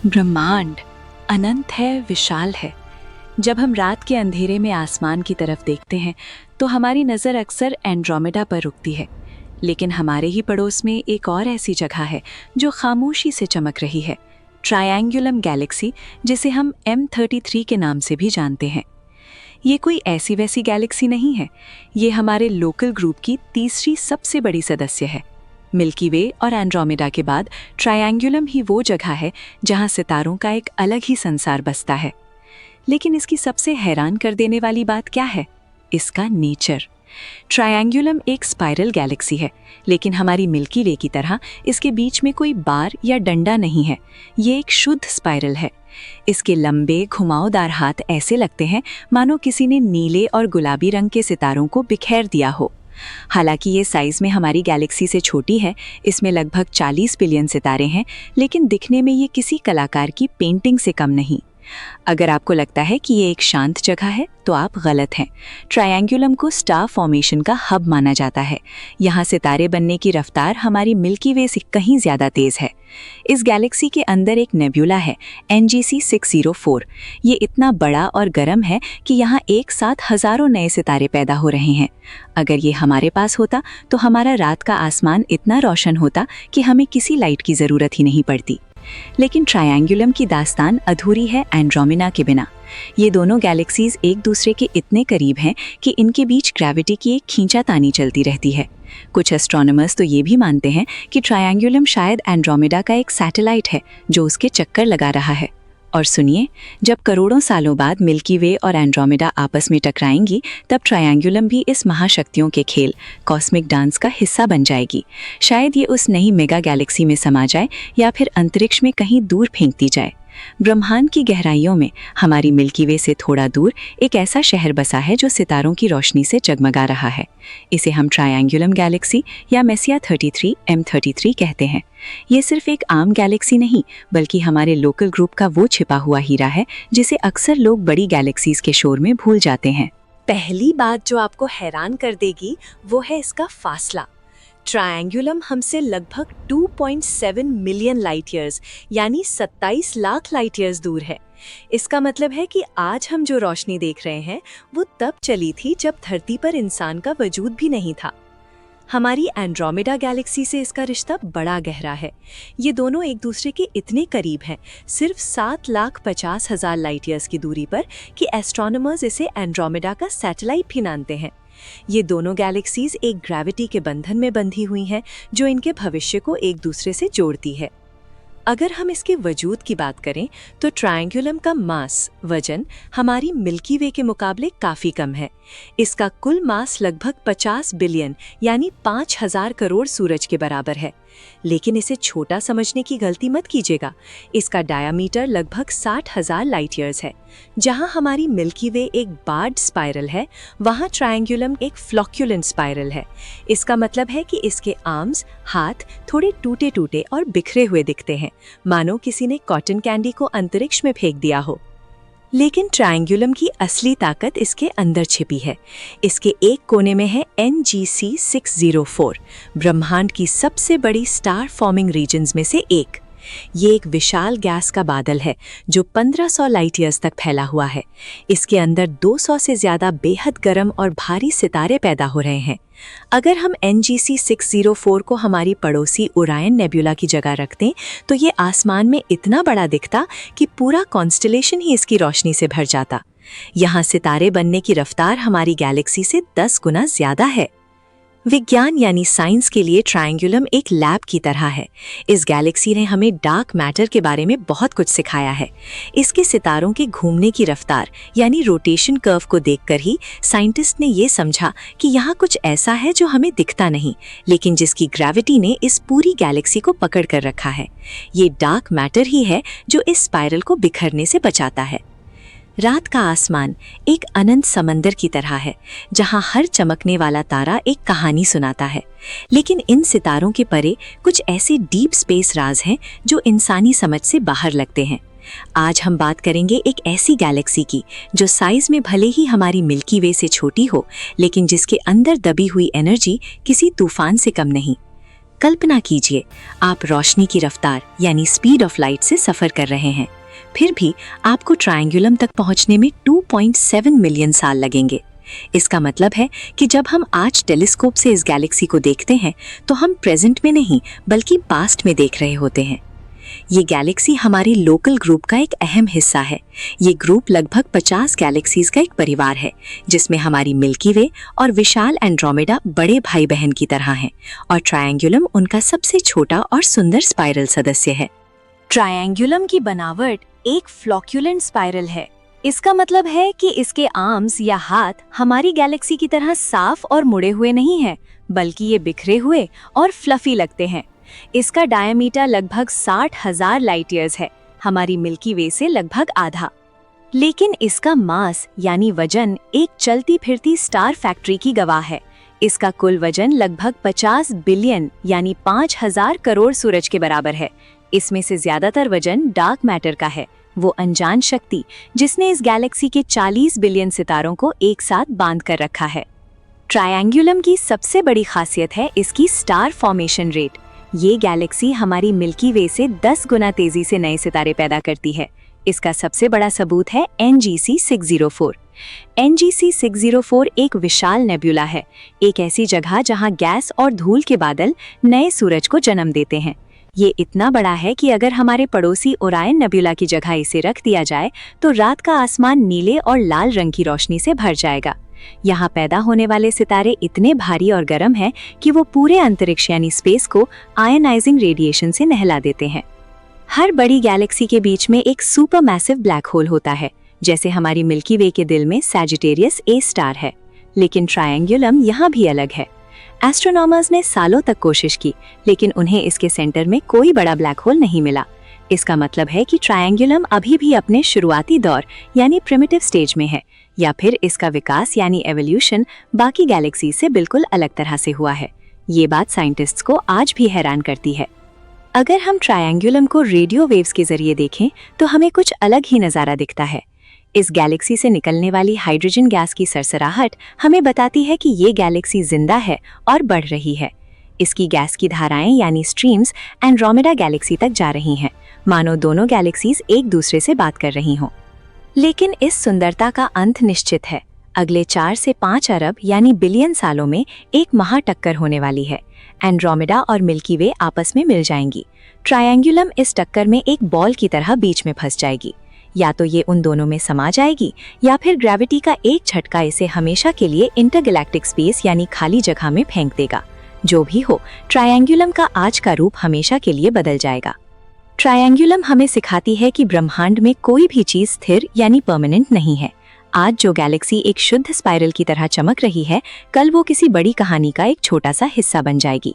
ब्रह्मांड अनंत है, विशाल है। जब हम रात के अंधेरे में आसमान की तरफ देखते हैं तो हमारी नज़र अक्सर एंड्रोमेडा पर रुकती है, लेकिन हमारे ही पड़ोस में एक और ऐसी जगह है जो खामोशी से चमक रही है, ट्रायंगुलम गैलेक्सी, जिसे हम M33 के नाम से भी जानते हैं। ये कोई ऐसी वैसी गैलेक्सी नहीं है, ये हमारे लोकल ग्रुप की तीसरी सबसे बड़ी सदस्य है। मिल्की वे और एंड्रोमेडा के बाद ट्रायंगुलम ही वो जगह है जहां सितारों का एक अलग ही संसार बसता है। लेकिन इसकी सबसे हैरान कर देने वाली बात क्या है? इसका नेचर। ट्रायंगुलम एक स्पाइरल गैलेक्सी है, लेकिन हमारी मिल्की वे की तरह इसके बीच में कोई बार या डंडा नहीं है। ये एक शुद्ध स्पाइरल है। इसके लंबे घुमावदार हाथ ऐसे लगते हैं मानो किसी ने नीले और गुलाबी रंग के सितारों को बिखेर दिया हो। हालांकि ये साइज में हमारी गैलेक्सी से छोटी है, इसमें लगभग 40 बिलियन सितारे हैं, लेकिन दिखने में ये किसी कलाकार की पेंटिंग से कम नहीं। अगर आपको लगता है कि ये एक शांत जगह है तो आप गलत हैं। ट्रायंगुलम को स्टार फॉर्मेशन का हब माना जाता है। यहाँ सितारे बनने की रफ्तार हमारी मिल्की वे से कहीं ज़्यादा तेज़ है। इस गैलेक्सी के अंदर एक नेब्यूला है, NGC 604। ये इतना बड़ा और गर्म है कि यहाँ एक साथ हज़ारों नए सितारे पैदा हो रहे हैं। अगर ये हमारे पास होता तो हमारा रात का आसमान इतना रोशन होता कि हमें किसी लाइट की ज़रूरत ही नहीं पड़ती। लेकिन ट्रायंगुलम की दास्तान अधूरी है एंड्रोमेडा के बिना। ये दोनों गैलेक्सीज एक दूसरे के इतने करीब हैं कि इनके बीच ग्रेविटी की एक खींचातानी चलती रहती है। कुछ एस्ट्रोनॉमर्स तो ये भी मानते हैं कि ट्रायंगुलम शायद एंड्रोमेडा का एक सैटेलाइट है जो उसके चक्कर लगा रहा है। और सुनिए, जब करोड़ों सालों बाद मिल्की वे और एंड्रोमेडा आपस में टकराएंगी, तब ट्रायंगुलम भी इस महाशक्तियों के खेल, कॉस्मिक डांस का हिस्सा बन जाएगी। शायद ये उस नई मेगा गैलेक्सी में समा जाए या फिर अंतरिक्ष में कहीं दूर फेंक दी जाए। ब्रह्मांड की गहराइयों में हमारी मिल्की वे से थोड़ा दूर एक ऐसा शहर बसा है जो सितारों की रोशनी से जगमगा रहा है। इसे हम ट्रायंगुलम गैलेक्सी या मेसिया 33 M33 कहते हैं। ये सिर्फ एक आम गैलेक्सी नहीं, बल्कि हमारे लोकल ग्रुप का वो छिपा हुआ हीरा है जिसे अक्सर लोग बड़ी गैलेक्सीज के शोर में भूल जाते हैं। पहली बात जो आपको हैरान कर देगी वो है इसका फासला। ट्रायंगुलम हमसे लगभग 2.7 मिलियन लाइट ईयर्स यानी 27 लाख लाइट ईयर्स दूर है। इसका मतलब है कि आज हम जो रोशनी देख रहे हैं वो तब चली थी जब धरती पर इंसान का वजूद भी नहीं था। हमारी एंड्रोमेडा गैलेक्सी से इसका रिश्ता बड़ा गहरा है। ये दोनों एक दूसरे के इतने करीब हैं, सिर्फ 7,50,000 लाइट ईयर्स की दूरी पर, कि एस्ट्रोनॉमर्स इसे एंड्रोमेडा का सैटेलाइट भी मानते हैं। ये दोनों गैलेक्सीज एक ग्रेविटी के बंधन में बंधी हुई हैं जो इनके भविष्य को एक दूसरे से जोड़ती है। अगर हम इसके वजूद की बात करें तो ट्रायंगुलम का मास, वजन, हमारी मिल्की वे के मुकाबले काफ़ी कम है। इसका कुल मास लगभग 50 बिलियन यानी 5,000 करोड़ सूरज के बराबर है। लेकिन इसे छोटा समझने की गलती मत कीजिएगा। इसका डायामीटर लगभग 60,000 लाइट ईयर्स है। जहां हमारी मिल्की वे एक बार्ड स्पाइरल है, वहां ट्रायंगुलम एक फ्लोक्युलेंट स्पाइरल है। इसका मतलब है कि इसके आर्म्स, हाथ थोड़े टूटे टूटे और बिखरे हुए दिखते हैं, मानो किसी ने कॉटन कैंडी को अंतरिक्ष में फेंक दिया हो। लेकिन ट्रायंगुलम की असली ताकत इसके अंदर छिपी है। इसके एक कोने में है NGC 604, ब्रह्मांड की सबसे बड़ी स्टार फॉर्मिंग रीजन्स में से एक। ये एक विशाल गैस का बादल है जो 1500 लाइट ईयर्स तक फैला हुआ है। इसके अंदर 200 से ज़्यादा बेहद गर्म और भारी सितारे पैदा हो रहे हैं। अगर हम NGC 604 को हमारी पड़ोसी ओरायन नेब्यूला की जगह रखते तो ये आसमान में इतना बड़ा दिखता कि पूरा कॉन्स्टेलेशन ही इसकी रोशनी से भर जाता। यहाँ सितारे बनने की रफ्तार हमारी गैलेक्सी से 10 गुना ज़्यादा है। विज्ञान यानी साइंस के लिए ट्रायंगुलम एक लैब की तरह है। इस गैलेक्सी ने हमें डार्क मैटर के बारे में बहुत कुछ सिखाया है। इसके सितारों के घूमने की रफ्तार यानी रोटेशन कर्व को देखकर ही साइंटिस्ट ने ये समझा कि यहाँ कुछ ऐसा है जो हमें दिखता नहीं, लेकिन जिसकी ग्रेविटी ने इस पूरी गैलेक्सी को पकड़ कर रखा है। ये डार्क मैटर ही है जो इस स्पाइरल को बिखरने से बचाता है। रात का आसमान एक अनंत समंदर की तरह है, जहां हर चमकने वाला तारा एक कहानी सुनाता है। लेकिन इन सितारों के परे कुछ ऐसे डीप स्पेस राज हैं जो इंसानी समझ से बाहर लगते हैं। आज हम बात करेंगे एक ऐसी गैलेक्सी की जो साइज में भले ही हमारी मिल्की वे से छोटी हो, लेकिन जिसके अंदर दबी हुई एनर्जी किसी तूफान से कम नहीं। कल्पना कीजिए, आप रोशनी की रफ्तार यानी स्पीड ऑफ लाइट से सफर कर रहे हैं, फिर भी आपको ट्रायंगुलम तक पहुंचने में 2.7 मिलियन साल लगेंगे। इसका मतलब है कि जब हम आज टेलीस्कोप से इस गैलेक्सी को देखते हैं तो हम प्रेजेंट में नहीं बल्कि पास्ट में देख रहे होते हैं। ये गैलेक्सी हमारी लोकल ग्रुप का एक अहम हिस्सा है। ये ग्रुप लगभग 50 गैलेक्सीज का एक परिवार है, जिसमें हमारी मिल्की वे और विशाल एंड्रोमेडा बड़े भाई बहन की तरह हैं और ट्रायंगुलम उनका सबसे छोटा और सुंदर स्पाइरल सदस्य है। ट्रायंगुलम की बनावट एक फ्लोक्युलेंट स्पाइरल है। इसका मतलब है कि इसके आर्म्स या हाथ हमारी गैलेक्सी की तरह साफ और मुड़े हुए नहीं हैं, बल्कि ये बिखरे हुए और फ्लफी लगते हैं। इसका डायमीटर लगभग 60,000 लाइट ईयर्स है, हमारी मिल्की वे से लगभग आधा। लेकिन इसका मास यानी वजन एक चलती फिरती स्टार फैक्ट्री की गवाह है। इसका कुल वजन लगभग 50 बिलियन यानी 5,000 करोड़ सूरज के बराबर है। इसमें से ज्यादातर वजन डार्क मैटर का है, वो अनजान शक्ति जिसने इस गैलेक्सी के 40 बिलियन सितारों को एक साथ बांध कर रखा है। ट्रायंगुलम की सबसे बड़ी खासियत है इसकी स्टार फॉर्मेशन रेट। ये गैलेक्सी हमारी मिल्की वे से 10 गुना तेजी से नए सितारे पैदा करती है। इसका सबसे बड़ा सबूत है NGC 604। NGC 604 एक विशाल नेब्यूला है, एक ऐसी जगह जहां गैस और धूल के बादल नए सूरज को जन्म देते हैं। ये इतना बड़ा है कि अगर हमारे पड़ोसी ओरायन नेब्यूला की जगह इसे रख दिया जाए तो रात का आसमान नीले और लाल रंग की रोशनी से भर जाएगा। यहाँ पैदा होने वाले सितारे इतने भारी और गर्म हैं कि वो पूरे अंतरिक्ष यानी स्पेस को आयनाइजिंग रेडिएशन से नहला देते हैं। हर बड़ी गैलेक्सी के बीच में एक सुपर मैसिव ब्लैक होल होता है, जैसे हमारी मिल्की वे के दिल में सैजिटेरियस ए स्टार है। लेकिन ट्रायंगुलम यहाँ भी अलग है। एस्ट्रोनॉमर्स ने सालों तक कोशिश की, लेकिन उन्हें इसके सेंटर में कोई बड़ा ब्लैक होल नहीं मिला। इसका मतलब है कि ट्रायंगुलम अभी भी अपने शुरुआती दौर यानी प्रिमिटिव स्टेज में है, या फिर इसका विकास यानी एवोल्यूशन बाकी गैलेक्सी से बिल्कुल अलग तरह से हुआ है। ये बात साइंटिस्ट्स को आज भी हैरान करती है। अगर हम ट्रायंगुलम को रेडियो वेव्स के जरिए देखें तो हमें कुछ अलग ही नज़ारा दिखता है। इस गैलेक्सी से निकलने वाली हाइड्रोजन गैस की सरसराहट हमें बताती है कि ये गैलेक्सी जिंदा है और बढ़ रही है। इसकी गैस की धाराएं यानी स्ट्रीम्स एंड्रोमेडा गैलेक्सी तक जा रही हैं, मानो दोनों गैलेक्सीज एक दूसरे से बात कर रही हों। लेकिन इस सुंदरता का अंत निश्चित है। अगले 4 से 5 अरब यानी बिलियन सालों में एक महाटक्कर होने वाली है। एंड्रोमेडा और मिल्की वे आपस में मिल जाएंगी। ट्रायंगुलम इस टक्कर में एक बॉल की तरह बीच में फंस जाएगी। या तो ये उन दोनों में समा जाएगी, या फिर ग्रेविटी का एक झटका इसे हमेशा के लिए इंटरगैलेक्टिक स्पेस यानी खाली जगह में फेंक देगा। जो भी हो, ट्रायंगुलम का आज का रूप हमेशा के लिए बदल जाएगा। ट्रायंगुलम हमें सिखाती है कि ब्रह्मांड में कोई भी चीज स्थिर यानी परमानेंट नहीं है। आज जो गैलेक्सी एक शुद्ध स्पाइरल की तरह चमक रही है, कल वो किसी बड़ी कहानी का एक छोटा सा हिस्सा बन जाएगी।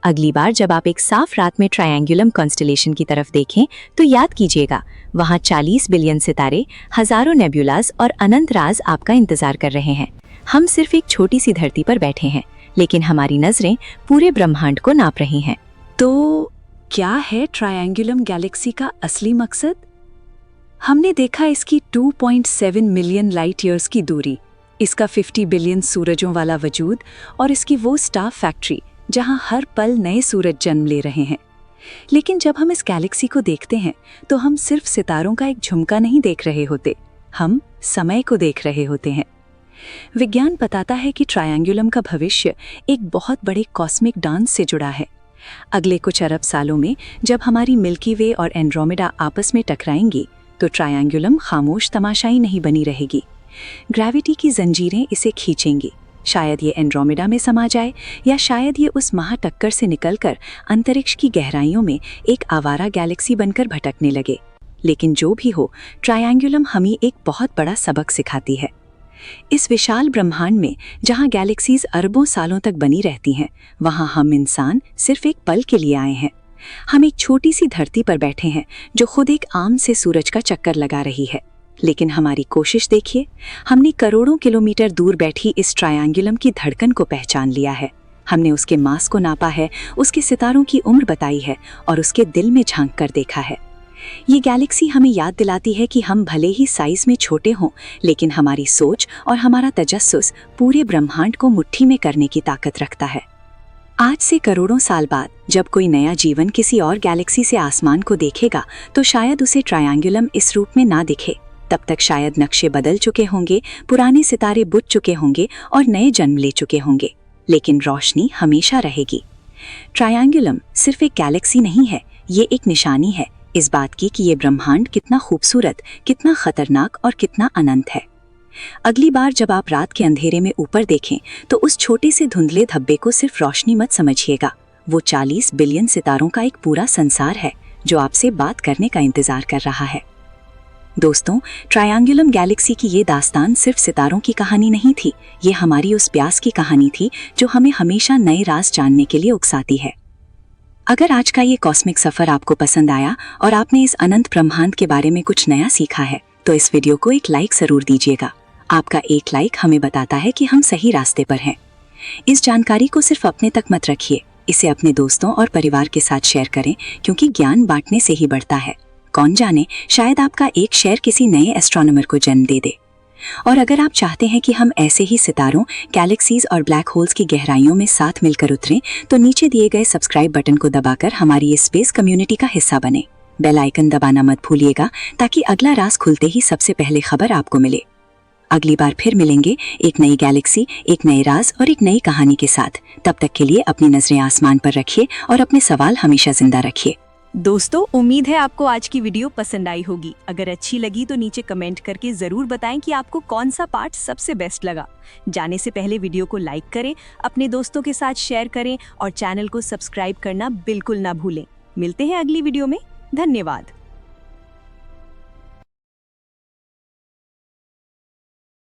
अगली बार जब आप एक साफ रात में ट्रायंगुलम कॉन्स्टेलेशन की तरफ देखें तो याद कीजिएगा, वहाँ 40 बिलियन सितारे, हजारों नेब्यूलास और अनंत राज आपका इंतजार कर रहे हैं। हम सिर्फ एक छोटी सी धरती पर बैठे हैं, लेकिन हमारी नजरें पूरे ब्रह्मांड को नाप रही हैं। तो क्या है ट्रायंगुलम गैलेक्सी का असली मकसद? हमने देखा इसकी 2.7 मिलियन लाइट ईयर्स की दूरी, इसका 50 बिलियन सूरजों वाला वजूद और इसकी वो स्टार फैक्ट्री जहां हर पल नए सूरज जन्म ले रहे हैं। लेकिन जब हम इस गैलेक्सी को देखते हैं तो हम सिर्फ सितारों का एक झुमका नहीं देख रहे होते, हम समय को देख रहे होते हैं। विज्ञान बताता है कि ट्रायंगुलम का भविष्य एक बहुत बड़े कॉस्मिक डांस से जुड़ा है। अगले कुछ अरब सालों में जब हमारी मिल्की वे और एंड्रोमेडा आपस में टकराएंगी तो ट्रायंगुलम खामोश तमाशाई नहीं बनी रहेगी। ग्रेविटी की जंजीरें इसे खींचेंगी। शायद ये एंड्रोमेडा में समा जाए, या शायद ये उस महाटक्कर से निकलकर अंतरिक्ष की गहराइयों में एक आवारा गैलेक्सी बनकर भटकने लगे। लेकिन जो भी हो, ट्रायंगुलम हमें एक बहुत बड़ा सबक सिखाती है। इस विशाल ब्रह्मांड में जहां गैलेक्सीज अरबों सालों तक बनी रहती हैं, वहां हम इंसान सिर्फ एक पल के लिए आए हैं। हम एक छोटी सी धरती पर बैठे हैं जो खुद एक आम से सूरज का चक्कर लगा रही है। लेकिन हमारी कोशिश देखिए, हमने करोड़ों किलोमीटर दूर बैठी इस ट्रायंगुलम की धड़कन को पहचान लिया है। हमने उसके मास को नापा है, उसके सितारों की उम्र बताई है और उसके दिल में झांक कर देखा है। ये गैलेक्सी हमें याद दिलाती है कि हम भले ही साइज में छोटे हों, लेकिन हमारी सोच और हमारा तजस्सुस पूरे ब्रह्मांड को मुट्ठी में करने की ताकत रखता है। आज से करोड़ों साल बाद जब कोई नया जीवन किसी और गैलेक्सी से आसमान को देखेगा तो शायद उसे ट्रायंगुलम इस रूप में ना दिखे। तब तक शायद नक्शे बदल चुके होंगे, पुराने सितारे बुझ चुके होंगे और नए जन्म ले चुके होंगे, लेकिन रोशनी हमेशा रहेगी। ट्रायंगुलम सिर्फ एक गैलेक्सी नहीं है, ये एक निशानी है इस बात की कि ये ब्रह्मांड कितना खूबसूरत, कितना खतरनाक और कितना अनंत है। अगली बार जब आप रात के अंधेरे में ऊपर देखें तो उस छोटे से धुंधले धब्बे को सिर्फ रोशनी मत समझिएगा, वो 40 बिलियन सितारों का एक पूरा संसार है जो आपसे बात करने का इंतजार कर रहा है। दोस्तों, ट्रायंगुलम गैलेक्सी की ये दास्तान सिर्फ सितारों की कहानी नहीं थी, ये हमारी उस प्यास की कहानी थी जो हमें हमेशा नए राज जानने के लिए उकसाती है। अगर आज का ये कॉस्मिक सफर आपको पसंद आया और आपने इस अनंत ब्रह्मांड के बारे में कुछ नया सीखा है तो इस वीडियो को एक लाइक जरूर दीजिएगा। आपका एक लाइक हमें बताता है कि हम सही रास्ते पर हैं। इस जानकारी को सिर्फ अपने तक मत रखिए, इसे अपने दोस्तों और परिवार के साथ शेयर करें, क्योंकि ज्ञान बांटने से ही बढ़ता है। कौन जाने, शायद आपका एक शेयर किसी नए एस्ट्रोनॉमर को जन्म दे दे। और अगर आप चाहते हैं कि हम ऐसे ही सितारों, गैलेक्सीज और ब्लैक होल्स की गहराइयों में साथ मिलकर उतरें तो नीचे दिए गए सब्सक्राइब बटन को दबाकर हमारी इस स्पेस कम्युनिटी का हिस्सा बने। बेल आइकन दबाना मत भूलिएगा ताकि अगला राज खुलते ही सबसे पहले खबर आपको मिले। अगली बार फिर मिलेंगे एक नई गैलेक्सी, एक नए राज और एक नई कहानी के साथ। तब तक के लिए अपनी नजरें आसमान पर रखिए और अपने सवाल हमेशा जिंदा रखिए। दोस्तों, उम्मीद है आपको आज की वीडियो पसंद आई होगी। अगर अच्छी लगी तो नीचे कमेंट करके जरूर बताएं कि आपको कौन सा पार्ट सबसे बेस्ट लगा। जाने से पहले वीडियो को लाइक करें, अपने दोस्तों के साथ शेयर करें और चैनल को सब्सक्राइब करना बिल्कुल ना भूलें। मिलते हैं अगली वीडियो में। धन्यवाद।